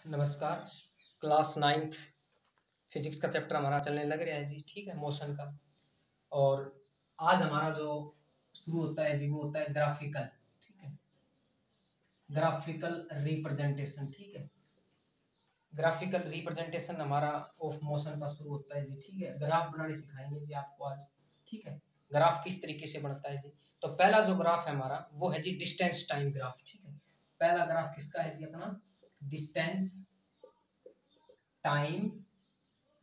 नमस्कार। Class 9th physics का chapter हमारा चलने लग रहा है जी। ठीक है, मोशन का। और आज हमारा जो शुरू होता है जी वो होता है ग्राफिकल। ठीक है, ग्राफिकल रिप्रेजेंटेशन। ठीक है, ग्राफिकल रिप्रेजेंटेशन हमारा ऑफ मोशन का शुरू होता है जी। ठीक है, ग्राफ बनाने सिखाएंगे जी आपको आज। ठीक है, ग्राफ किस तरीके से बनता है जी। तो पहला जो ग्राफ है हमारा वो है जी डिस्टेंस टाइम ग्राफ। ठीक है, पहला ग्राफ किसका है जी अपना, डिस्टेंस टाइम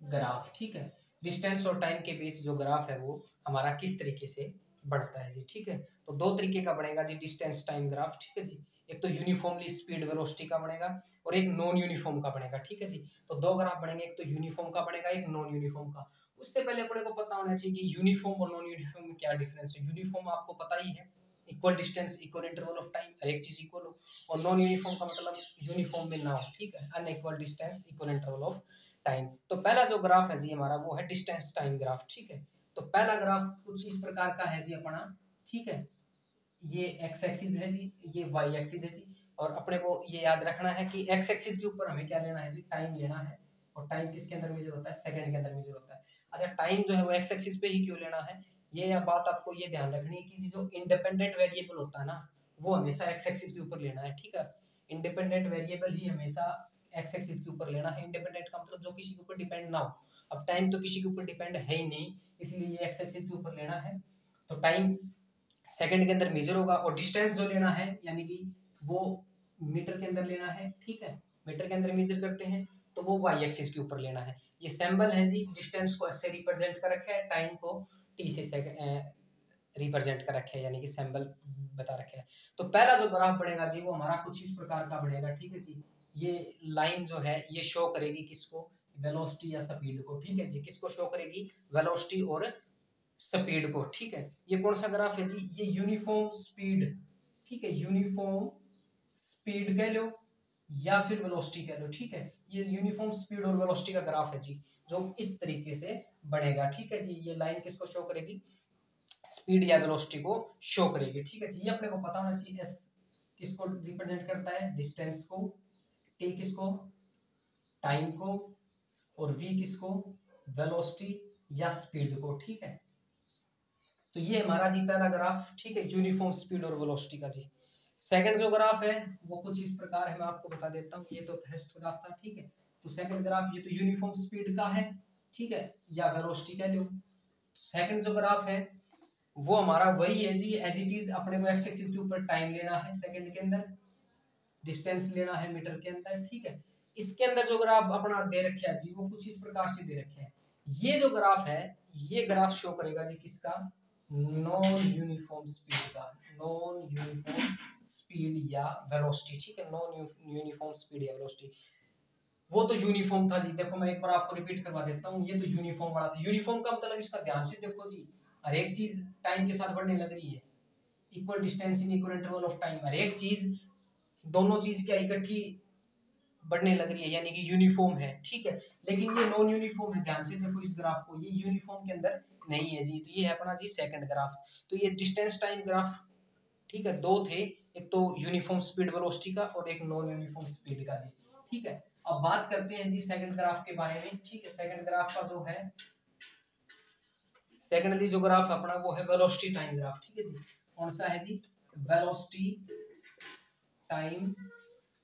ग्राफ। ठीक है, डिस्टेंस और टाइम के बीच जो ग्राफ है वो हमारा किस तरीके से बढ़ता है जी। ठीक है, तो दो तरीके का बनेगा जी डिस्टेंस टाइम ग्राफ। ठीक है जी, एक तो यूनिफॉर्मली स्पीड वेलोसिटी का बनेगा और एक नॉन यूनिफॉर्म का बनेगा। ठीक है जी, तो दो ग्राफ बनेंगे, एक तो यूनिफॉर्म का बनेगा, एक नॉन यूनिफॉर्म का। उससे पहले अपने को पता होना चाहिए कि यूनिफॉर्म और नॉन यूनिफॉर्म में क्या डिफरेंस है। यूनिफॉर्म आपको पता ही है, equal distance equal interval of time, हर एक चीज इक्वल हो। और नॉन यूनिफॉर्म का मतलब यूनिफॉर्म में ना हो। ठीक है, unequal distance equal interval of time. तो पहला जो ग्राफ है जी हमारा वो है डिस्टेंस टाइम ग्राफ। ठीक है, तो पहला ग्राफ कुछ इस प्रकार का है जी अपना। ठीक है, ये एक्स एक्सिस है जी, ये वाई एक्सिस है जी। और अपने को ये याद रखना है कि एक्स एक्सिस के ऊपर हमें क्या लेना है जी, टाइम लेना है। और टाइम किसके अंदर मेजर होता है, सेकंड के अंदर मेजर होता है। अच्छा, टाइम जो है वो एक्स एक्सिस पे ही क्यों लेना है, ये बात आपको ये ध्यान रखनी है कि जो इंडिपेंडेंट वेरिएबल होता है ना वो हमेशा एक्स एक्सिस के ऊपर लेना है। ठीक है, इंडिपेंडेंट वेरिएबल ही हमेशा एक्स एक्सिस के ऊपर लेना है। इंडिपेंडेंट का मतलब जो किसी के ऊपर डिपेंड ना हो। अब टाइम तो किसी के ऊपर डिपेंड है ही नहीं, इसलिए ये एक्स एक्सिस के ऊपर लेना है। तो टाइम सेकंड के अंदर मेजर होगा और डिस्टेंस जो लेना है यानी कि वो मीटर के अंदर लेना है। ठीक है, मीटर के अंदर मेजर करते हैं तो वो वाई एक्सिस के ऊपर लेना है। ये सिंबल है जी, डिस्टेंस को एस से रिप्रेजेंट कर रखा है, टाइम को टी से रिप्रेजेंट कर रखे हैं, यानी कि सिंबल बता रखे हैं। तो पहला जो ग्राफ बनेगा जी वो हमारा कुछ इस प्रकार का बनेगा। ठीक है जी, ये लाइन जो है ये शो करेगी किसको, वेलोसिटी या स्पीड को। ठीक है जी, किसको शो करेगी, वेलोसिटी और स्पीड को। ठीक है, ये कौन सा ग्राफ है जी, ये यूनिफॉर्म स्पीड। ठीक है, यूनिफॉर्म स्पीड कह लो या फिर वेलोसिटी कह लो। ठीक है, ये यूनिफॉर्म स्पीड और वेलोसिटी का ग्राफ है जी, जो इस तरीके से बढ़ेगा। ठीक है जी, ये लाइन किसको शो करेगी, स्पीड या वेलोसिटी को शो करेगी। ठीक है जी, ये अपने को पता होना चाहिए। एस किसको रिप्रेजेंट करता है, डिस्टेंस को, टी किसको, टाइम को, और वी किसको, वेलोसिटी या स्पीड को। ठीक है, तो ये हमारा जी पहला ग्राफ। ठीक है, यूनिफॉर्म स्पीड और वेलोसिटी का जी। सेकंड जो ग्राफ है वो कुछ इस प्रकार है, मैं आपको बता देता हूँ। ये तो फर्स्ट ग्राफ था। ठीक है, तो सेकंड ग्राफ ये तो यूनिफॉर्म स्पीड का है। ठीक है, या वेलोसिटी कह लो। सेकंड जो ग्राफ है वो हमारा वही है जी, एज इट इज। अपने को एक्स एक्सिस के ऊपर टाइम लेना है सेकंड के अंदर, डिस्टेंस लेना है मीटर के अंदर। ठीक है, इसके अंदर जो ग्राफ अपना दे रखे है जी वो कुछ इस प्रकार से दे रखे हैं। ये जो ग्राफ है ये ग्राफ शो करेगा जी किसका, नॉन यूनिफॉर्म स्पीड का, नॉन यूनिफॉर्म स्पीड या वेलोसिटी। ठीक है, नॉन यूनिफॉर्म स्पीड या वेलोसिटी। वो तो यूनिफॉर्म था जी, देखो मैं एक बार आपको रिपीट करवा देता हूँ। ये तो यूनिफॉर्म वाला था। यूनिफॉर्म का मतलब इसका ध्यान से देखो जी, हर एक चीज टाइम के साथ बढ़ने लग रही है, equal distance in equal interval of time. हर एक चीज, दोनों चीज क्या इकट्ठी बढ़ने लग रही है, यानी कि यूनिफॉर्म है। ठीक है, लेकिन ये नॉन यूनिफॉर्म है। ध्यान से देखो इस ग्राफ को, ये यूनिफॉर्म के अंदर नहीं है जी। तो ये है अपना जी सेकंड ग्राफ। तो ये डिस्टेंस टाइम ग्राफ। ठीक है, दो थे, एक तो यूनिफॉर्म स्पीड वेलोसिटी का और एक नॉन यूनिफॉर्म स्पीड का जी। ठीक है, अब बात करते हैं जी सेकंड ग्राफ के बारे में। ठीक है, सेकंड ग्राफ का जो है, सेकंडली जो ग्राफ अपना वो है वेलोसिटी टाइम ग्राफ। ठीक है जी, कौन सा है जी, वेलोसिटी टाइम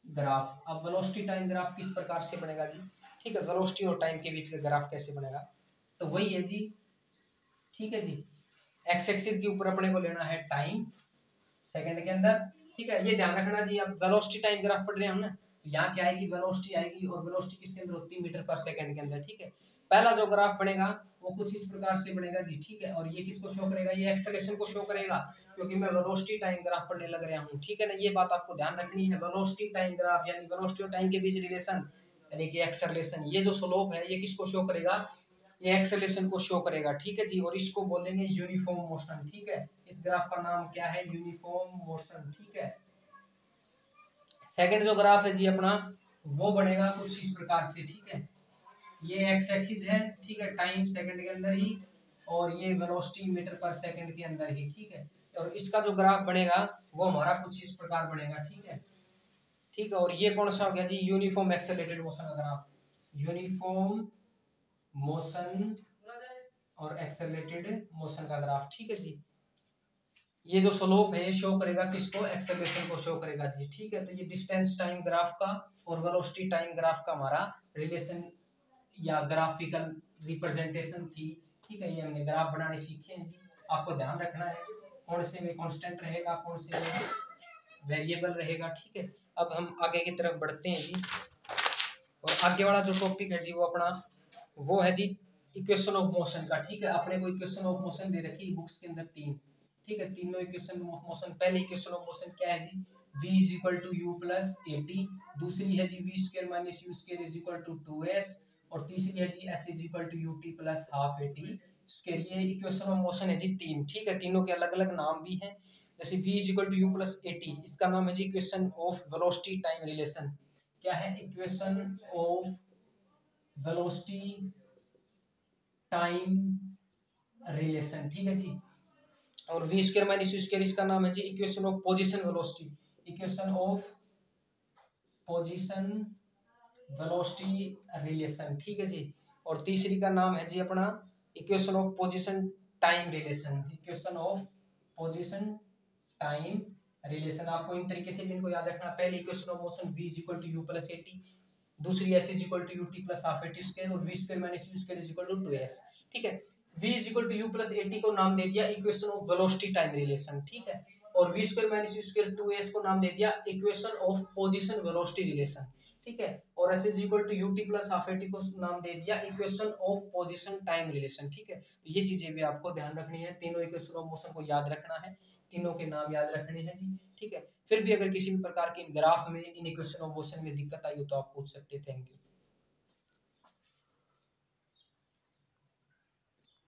ग्राफ। अब वेलोसिटी टाइम ग्राफ किस प्रकार से बनेगा जी। ठीक है, वेलोसिटी और टाइम के बीच का ग्राफ कैसे बनेगा, तो वही है जी। ठीक है जी, एक्स एक्सिस के ऊपर अपने को लेना है टाइम सेकंड के अंदर। ठीक है, ये ध्यान रखना जी, अब वेलोसिटी टाइम ग्राफ पढ़ रहे हैं हम ना, तो यहाँ क्या आएगी, वेलोसिटी आएगी। और वेलोसिटी किसके अंदर होती है, मीटर पर सेकंड के अंदर। ठीक है, पहला जो ग्राफ बनेगा वो कुछ इस प्रकार से बनेगा जी। ठीक है, और ये किसको शो करेगा, ये एक्सेलरेशन को शो करेगा, क्योंकि मैं वेलोसिटी टाइम ग्राफ पढ़ने लग रहा हूँ। ठीक है ना, ये बात आपको ध्यान रखनी है। वेलोसिटी टाइम ग्राफ यानी वेलोसिटी और टाइम के बीच रिलेशन, यानी कि एक्सेलरेशन। ये जो स्लोप है ये किसको शो करेगा, ये एक्सेलरेशन को शो करेगा। ठीक है जी, और इसको बोलेंगे यूनिफॉर्म मोशन। ठीक है, इस ग्राफ का नाम क्या है, यूनिफॉर्म मोशन। ठीक है, सेकंड जो ग्राफ है जी अपना वो बनेगा कुछ इस प्रकार से। ठीक है, ये एक्स एक्सिस है। ठीक है, टाइम सेकंड के अंदर ही, और ये वेलोसिटी मीटर पर सेकंड के अंदर ही। ठीक है, और इसका जो ग्राफ बनेगा वो हमारा कुछ इस प्रकार बनेगा। ठीक है, ठीक है। और ये कौन सा हो गया जी, यूनिफॉर्म एक्सेलरेटेड मोशन का ग्राफ, यूनिफॉर्म मोशन और एक्सेलरेटेड मोशन का ग्राफ, ठीक है जी। ये जो स्लोप है शो करेगा किसको, एक्सेलरेशन को शो करेगा जी, ठीक है। तो ये डिस्टेंस टाइम ग्राफ का और वेलोसिटी टाइम ग्राफ का हमारा रिलेशन या ग्राफिकल रिप्रेजेंटेशन थी, ठीक है। ये हमने ग्राफ बनाने सीखे हैं जी। आपको ध्यान रखना है कौन से में कांस्टेंट रहेगा, कौन से में वेरिएबल रहेगा, ठीक है। अब हम आगे की तरफ बढ़ते हैं जी। और आगे वाला जो टॉपिक है जी वो अपना वो है जी इक्वेशन ऑफ मोशन का, ठीक है। अपने को इक्वेशन ऑफ मोशन दे रखी है बुक्स के अंदर तीन, ठीक है। तीनों इक्वेशन ऑफ मोशन, पहले इक्वेशन ऑफ मोशन क्या है जी, v is equal to u plus a t, दूसरी है जी v square minus u square is equal to 2s, और तीसरी है जी s is equal to u t plus half a t square. ये इक्वेशन ऑफ मोशन है जी तीन, ठीक है। तीनों के अलग अलग नाम भी हैं। जैसे v is equal to u plus a t, इसका नाम है जी equation of velocity time relation. क्या है, equation of velocity time relation, ठीक है जी। और v square minus u square इसका नाम है जी equation of position velocity, equation of position velocity relation, ठीक है जी। और तीसरी का नाम है जी अपना equation of position time relation, equation of position time relation. आपको इन तरीके से इनको याद रखना, पहले equation of motion v is equal to u plus a t, दूसरी s is equal to u t plus half a t square, और v square minus u square is equal to 2s, ठीक है। v is equal to u plus a t को नाम दे दिया equation of velocity time relation, ठीक है। और v square minus u square 2s को नाम दे दिया equation of position velocity relation, ठीक है। और s is equal to u t plus half a t को नाम दे दिया equation of position time relation, ठीक है। तो ये चीजें भी आपको ध्यान रखनी है, तीनों इक्वेशन ऑफ मोशन को याद रखना है, तीनों के नाम याद रखने हैं जी, ठीक है। फिर भी अगर किसी भी प्रकार के ग्राफ में इन इक्वेशन ऑफ मोशन में दिक्कत आई हो तो आप पूछ सकते हैं। Thank you.